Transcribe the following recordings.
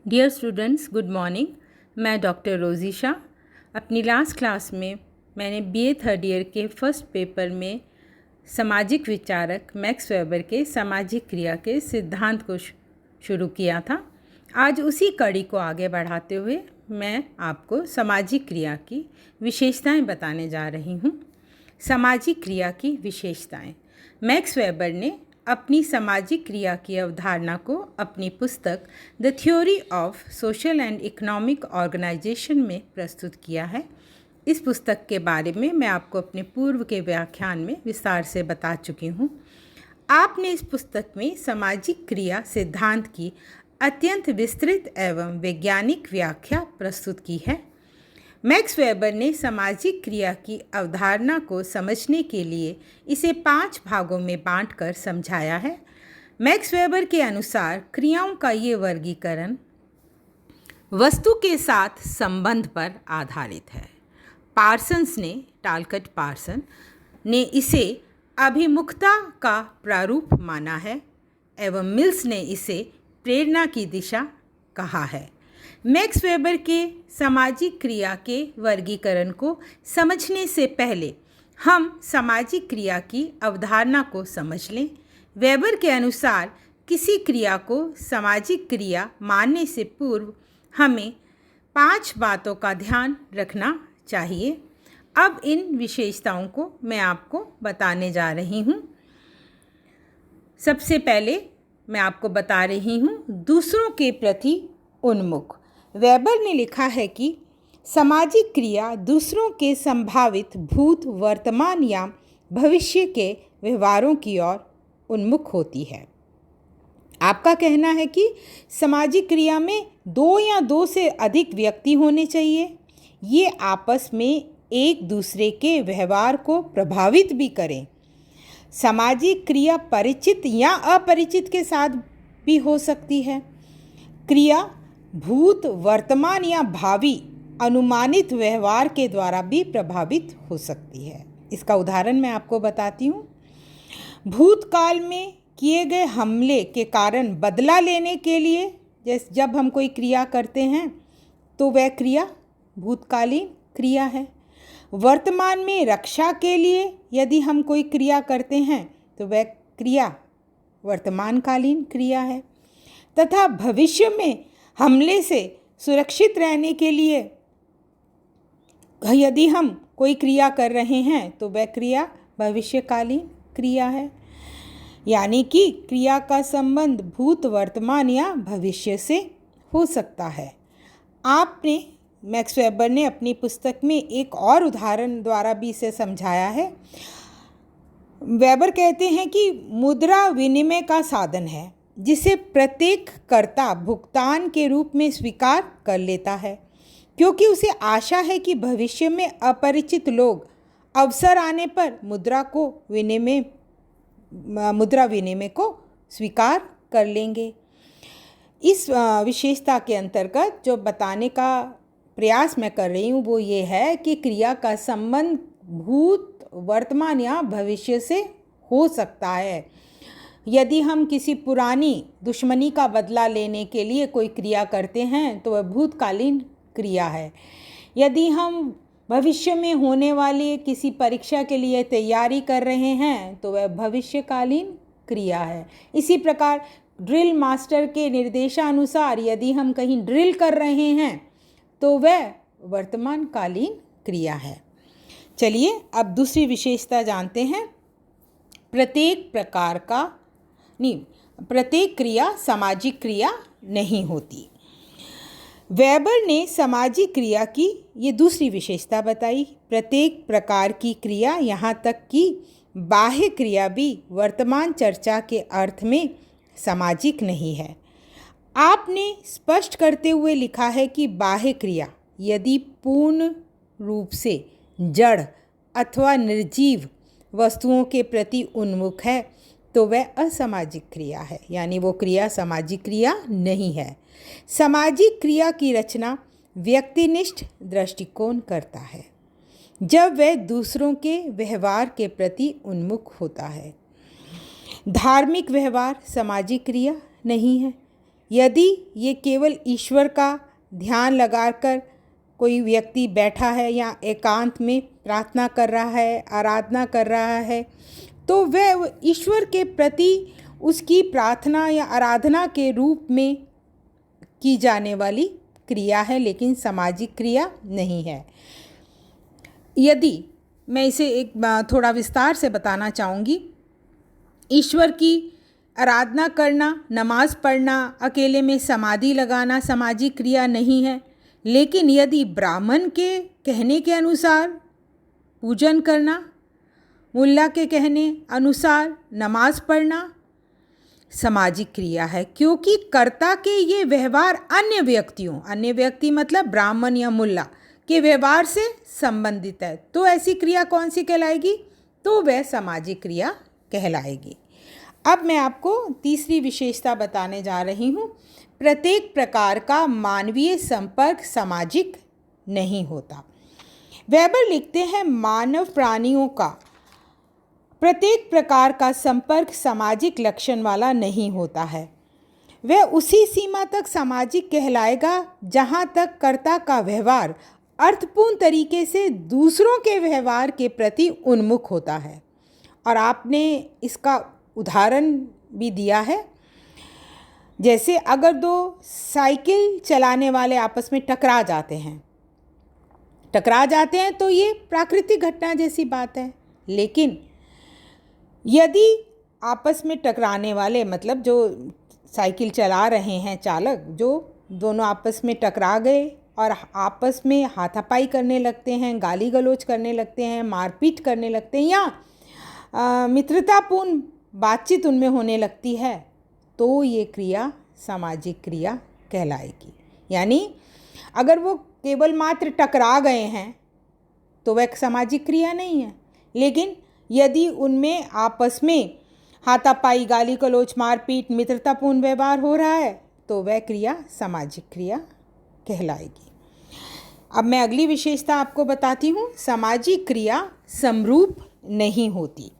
Dear students, good morning. मैं doctor Rosy Shah. अपनी last class में मैंने बीए थर्ड ईयर के फर्स्ट पेपर में सामाजिक विचारक मैक्स वेबर के सामाजिक क्रिया के सिद्धांत को शुरू किया था। आज उसी कड़ी को आगे बढ़ाते हुए मैं आपको सामाजिक क्रिया की विशेषताएं बताने जा रही हूँ। सामाजिक क्रिया की विशेषताएं। मैक्स वेबर ने अपनी सामाजिक क्रिया की अवधारणा को अपनी पुस्तक the theory of social and economic organisation में प्रस्तुत किया है। इस पुस्तक के बारे में मैं आपको अपने पूर्व के व्याख्यान में विस्तार से बता चुकी हूँ। आपने इस पुस्तक में सामाजिक क्रिया सिद्धांत की अत्यंत विस्तृत एवं वैज्ञानिक व्याख्या प्रस्तुत की है। मैक्स वेबर ने सामाजिक क्रिया की अवधारणा को समझने के लिए इसे 5 भागों में बांटकर समझाया है। मैक्स वेबर के अनुसार क्रियाओं का ये वर्गीकरण वस्तु के साथ संबंध पर आधारित है। टालकट पार्सन ने इसे अभिमुखता का प्रारूप माना है एवं मिल्स ने इसे प्रेरणा की दिशा कहा है। मैक्स वेबर के सामाजिक क्रिया के वर्गीकरण को समझने से पहले हम सामाजिक क्रिया की अवधारणा को समझ लें। वेबर के अनुसार किसी क्रिया को सामाजिक क्रिया मानने से पूर्व हमें 5 बातों का ध्यान रखना चाहिए। अब इन विशेषताओं को मैं आपको बताने जा रही हूँ। सबसे पहले मैं आपको बता रही हूँ दूसरों के प्रति उन्मुख। वेबर ने लिखा है कि सामाजिक क्रिया दूसरों के संभावित भूत, वर्तमान या भविष्य के व्यवहारों की ओर उन्मुख होती है। आपका कहना है कि सामाजिक क्रिया में 2 या 2 से अधिक व्यक्ति होने चाहिए। ये आपस में एक दूसरे के व्यवहार को प्रभावित भी करें। सामाजिक क्रिया परिचित या अपरिचित के साथ भी हो सकती है। क्रिया भूत, वर्तमान या भावी अनुमानित व्यवहार के द्वारा भी प्रभावित हो सकती है। इसका उदाहरण मैं आपको बताती हूँ। भूतकाल में किए गए हमले के कारण बदला लेने के लिए जब हम कोई क्रिया करते हैं तो वह क्रिया भूतकालीन क्रिया है। वर्तमान में रक्षा के लिए यदि हम कोई क्रिया करते हैं तो वह क्रिया वर्तमानकालीन क्रिया है। तथा भविष्य में हमले से सुरक्षित रहने के लिए यदि हम कोई क्रिया कर रहे हैं तो वह क्रिया भविष्यकालीन क्रिया है। यानी कि क्रिया का संबंध भूत, वर्तमान या भविष्य से हो सकता है। मैक्स वेबर ने अपनी पुस्तक में एक और उदाहरण द्वारा भी इसे समझाया है। वेबर कहते हैं कि मुद्रा विनिमय का साधन है जिसे प्रत्येक कर्ता भुगतान के रूप में स्वीकार कर लेता है, क्योंकि उसे आशा है कि भविष्य में अपरिचित लोग अवसर आने पर मुद्रा विनिमय को स्वीकार कर लेंगे। इस विशेषता के अंतर्गत जो बताने का प्रयास मैं कर रही हूँ वो ये है कि क्रिया का संबंध भूत, वर्तमान या भविष्य से हो सकता है। यदि हम किसी पुरानी दुश्मनी का बदला लेने के लिए कोई क्रिया करते हैं तो वह भूतकालीन क्रिया है। यदि हम भविष्य में होने वाली किसी परीक्षा के लिए तैयारी कर रहे हैं तो वह भविष्यकालीन क्रिया है। इसी प्रकार ड्रिल मास्टर के निर्देशानुसार यदि हम कहीं ड्रिल कर रहे हैं तो वह वर्तमानकालीन क्रिया है। चलिए अब दूसरी विशेषता जानते हैं। प्रत्येक क्रिया सामाजिक क्रिया नहीं होती। वेबर ने सामाजिक क्रिया की ये दूसरी विशेषता बताई। प्रत्येक प्रकार की क्रिया, यहाँ तक कि बाह्य क्रिया भी वर्तमान चर्चा के अर्थ में सामाजिक नहीं है। आपने स्पष्ट करते हुए लिखा है कि बाह्य क्रिया यदि पूर्ण रूप से जड़ अथवा निर्जीव वस्तुओं के प्रति उन्मुख है तो वह असामाजिक क्रिया है, यानी वो क्रिया सामाजिक क्रिया नहीं है। सामाजिक क्रिया की रचना व्यक्तिनिष्ठ दृष्टिकोण करता है जब वह दूसरों के व्यवहार के प्रति उन्मुख होता है। धार्मिक व्यवहार सामाजिक क्रिया नहीं है, यदि ये केवल ईश्वर का ध्यान लगाकर कोई व्यक्ति बैठा है या एकांत में प्रार्थना कर रहा है, आराधना कर रहा है, तो वह ईश्वर के प्रति उसकी प्रार्थना या आराधना के रूप में की जाने वाली क्रिया है, लेकिन सामाजिक क्रिया नहीं है। यदि मैं इसे एक थोड़ा विस्तार से बताना चाहूँगी, ईश्वर की आराधना करना, नमाज पढ़ना, अकेले में समाधि लगाना सामाजिक क्रिया नहीं है, लेकिन यदि ब्राह्मण के कहने के अनुसार पूजन करना, मुल्ला के कहने अनुसार नमाज पढ़ना सामाजिक क्रिया है, क्योंकि कर्ता के ये व्यवहार अन्य व्यक्ति मतलब ब्राह्मण या मुल्ला के व्यवहार से संबंधित है, तो ऐसी क्रिया कौन सी कहलाएगी? तो वह सामाजिक क्रिया कहलाएगी। अब मैं आपको तीसरी विशेषता बताने जा रही हूँ। प्रत्येक प्रकार का मानवीय संपर्क सामाजिक नहीं होता। वेबर लिखते हैं, मानव प्राणियों का प्रत्येक प्रकार का संपर्क सामाजिक लक्षण वाला नहीं होता है। वह उसी सीमा तक सामाजिक कहलाएगा जहाँ तक कर्ता का व्यवहार अर्थपूर्ण तरीके से दूसरों के व्यवहार के प्रति उन्मुख होता है। और आपने इसका उदाहरण भी दिया है, जैसे अगर दो साइकिल चलाने वाले आपस में टकरा जाते हैं तो ये प्राकृतिक घटना जैसी बात है। लेकिन यदि आपस में टकराने वाले मतलब जो साइकिल चला रहे हैं चालक, जो दोनों आपस में टकरा गए और आपस में हाथापाई करने लगते हैं, गाली गलौज करने लगते हैं, मारपीट करने लगते हैं या मित्रतापूर्ण बातचीत उनमें होने लगती है, तो ये क्रिया सामाजिक क्रिया कहलाएगी। यानी अगर वो केवल मात्र टकरा गए हैं तो वह सामाजिक क्रिया नहीं है, लेकिन यदि उनमें आपस में हाथापाई, गाली गलौज, मारपीट, मित्रतापूर्ण व्यवहार हो रहा है तो वह क्रिया सामाजिक क्रिया कहलाएगी। अब मैं अगली विशेषता आपको बताती हूँ। सामाजिक क्रिया समरूप नहीं होती।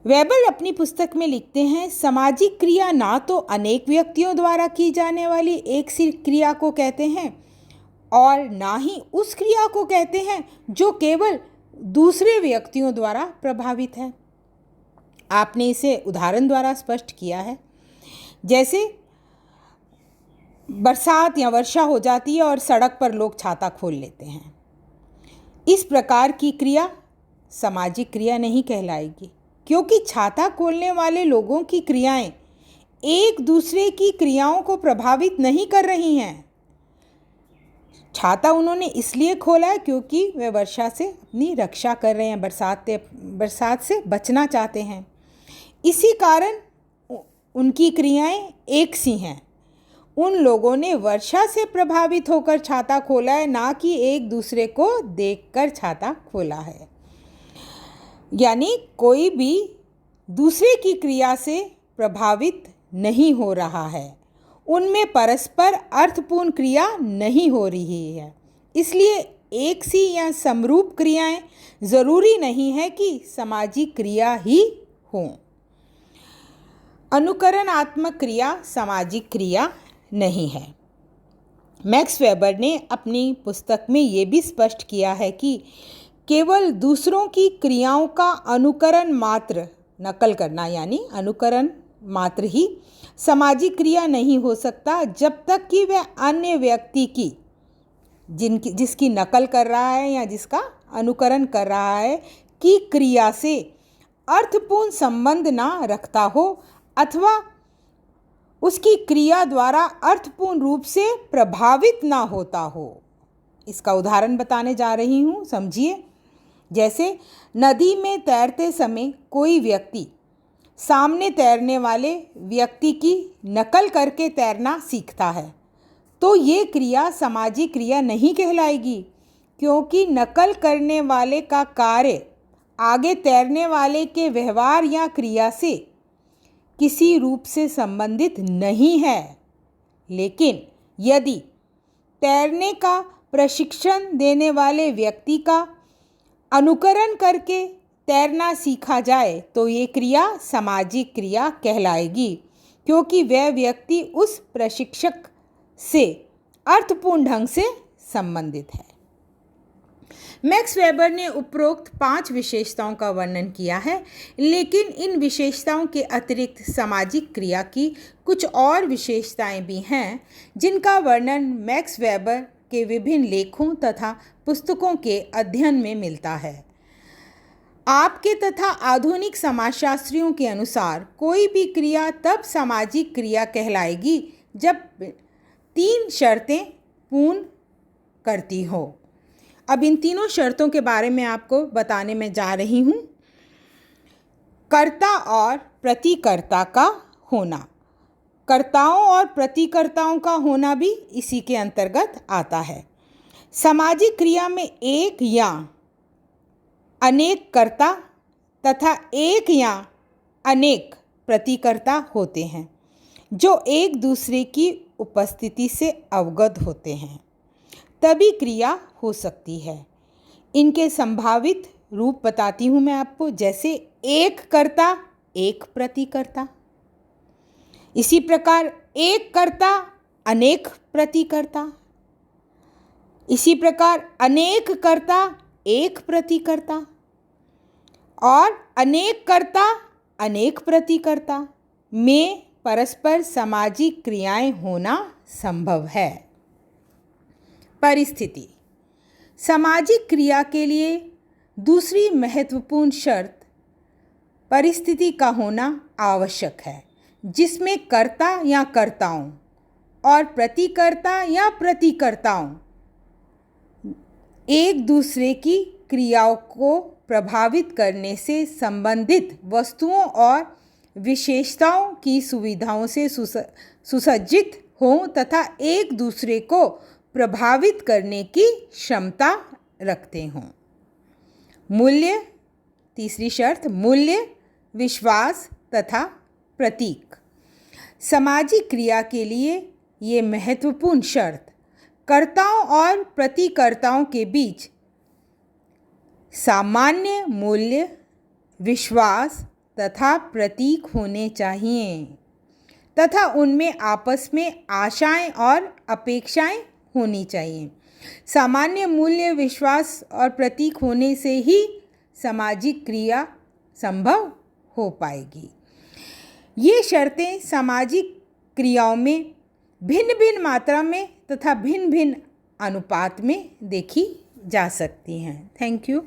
वेबर अपनी पुस्तक में लिखते हैं, सामाजिक क्रिया ना तो अनेक व्यक्तियों द्वारा की जाने वाली एक सी क्रिया को कहते हैं और ना ही उस क्रिया को कहते हैं जो केवल दूसरे व्यक्तियों द्वारा प्रभावित है। आपने इसे उदाहरण द्वारा स्पष्ट किया है। जैसे बरसात या वर्षा हो जाती है और सड़क पर लोग छाता खोल लेते हैं। इस प्रकार की क्रिया सामाजिक क्रिया नहीं कहलाएगी, क्योंकि छाता खोलने वाले लोगों की क्रियाएं एक दूसरे की क्रियाओं को प्रभावित नहीं कर रही हैं। छाता उन्होंने इसलिए खोला है क्योंकि वे वर्षा से अपनी रक्षा कर रहे हैं, बरसात से बचना चाहते हैं। इसी कारण उनकी क्रियाएं एक सी हैं। उन लोगों ने वर्षा से प्रभावित होकर छाता खोला है, ना कि एक दूसरे को देखकर छाता खोला है। यानी कोई भी दूसरे की क्रिया से प्रभावित नहीं हो रहा है, उनमें परस्पर अर्थपूर्ण क्रिया नहीं हो रही है। इसलिए एक सी या समरूप क्रियाएं जरूरी नहीं है कि सामाजिक क्रिया ही हो। अनुकरणात्मक क्रिया सामाजिक क्रिया नहीं है। मैक्स वेबर ने अपनी पुस्तक में ये भी स्पष्ट किया है कि केवल दूसरों की क्रियाओं का अनुकरण मात्र, नकल करना यानी अनुकरण मात्र ही सामाजिक क्रिया नहीं हो सकता, जब तक कि वह अन्य व्यक्ति की जिसकी नकल कर रहा है या जिसका अनुकरण कर रहा है की क्रिया से अर्थपूर्ण संबंध ना रखता हो अथवा उसकी क्रिया द्वारा अर्थपूर्ण रूप से प्रभावित ना होता हो। इसका उदाहरण बताने जा रही हूँ, समझिए। जैसे नदी में तैरते समय कोई व्यक्ति सामने तैरने वाले व्यक्ति की नकल करके तैरना सीखता है, तो ये क्रिया सामाजिक क्रिया नहीं कहलाएगी, क्योंकि नकल करने वाले का कार्य आगे तैरने वाले के व्यवहार या क्रिया से किसी रूप से संबंधित नहीं है। लेकिन यदि तैरने का प्रशिक्षण देने वाले व्यक्ति का अनुकरण करके तैरना सीखा जाए तो ये क्रिया सामाजिक क्रिया कहलाएगी, क्योंकि वह व्यक्ति उस प्रशिक्षक से अर्थपूर्ण ढंग से संबंधित है। मैक्स वेबर ने उपरोक्त 5 विशेषताओं का वर्णन किया है, लेकिन इन विशेषताओं के अतिरिक्त सामाजिक क्रिया की कुछ और विशेषताएं भी हैं जिनका वर्णन मैक्स वेबर के विभिन्न लेखों तथा पुस्तकों के अध्ययन में मिलता है। आपके तथा आधुनिक समाजशास्त्रियों के अनुसार कोई भी क्रिया तब सामाजिक क्रिया कहलाएगी जब 3 शर्तें पूर्ण करती हो। अब इन तीनों शर्तों के बारे में आपको बताने में जा रही हूँ। कर्ता और प्रतिकर्ता का होना, कर्ताओं और प्रतिकर्ताओं का होना भी इसी के अंतर्गत आता है। सामाजिक क्रिया में एक या अनेक कर्ता तथा एक या अनेक प्रतिकर्ता होते हैं जो एक दूसरे की उपस्थिति से अवगत होते हैं, तभी क्रिया हो सकती है। इनके संभावित रूप बताती हूँ मैं आपको, जैसे एक कर्ता एक प्रतिकर्ता, इसी प्रकार एक कर्ता अनेक प्रतिकर्ता, इसी प्रकार अनेक कर्ता एक प्रतिकर्ता और अनेक कर्ता अनेक प्रतिकर्ता में परस्पर सामाजिक क्रियाएं होना संभव है। परिस्थिति, सामाजिक क्रिया के लिए दूसरी महत्वपूर्ण शर्त परिस्थिति का होना आवश्यक है, जिसमें कर्ता या कर्ताओं और प्रतिकर्ता या प्रतिकर्ताओं एक दूसरे की क्रियाओं को प्रभावित करने से संबंधित वस्तुओं और विशेषताओं की सुविधाओं से सुसज्जित हों तथा एक दूसरे को प्रभावित करने की क्षमता रखते हों। मूल्य, तीसरी शर्त, मूल्य, विश्वास तथा प्रतीक। सामाजिक क्रिया के लिए ये महत्वपूर्ण शर्त कर्ताओं और प्रतिकर्ताओं के बीच सामान्य मूल्य, विश्वास तथा प्रतीक होने चाहिए तथा उनमें आपस में आशाएं और अपेक्षाएं होनी चाहिए। सामान्य मूल्य, विश्वास और प्रतीक होने से ही सामाजिक क्रिया संभव हो पाएगी। ये शर्तें सामाजिक क्रियाओं में भिन्न भिन्न मात्रा में तथा भिन्न भिन्न अनुपात में देखी जा सकती हैं। Thank you.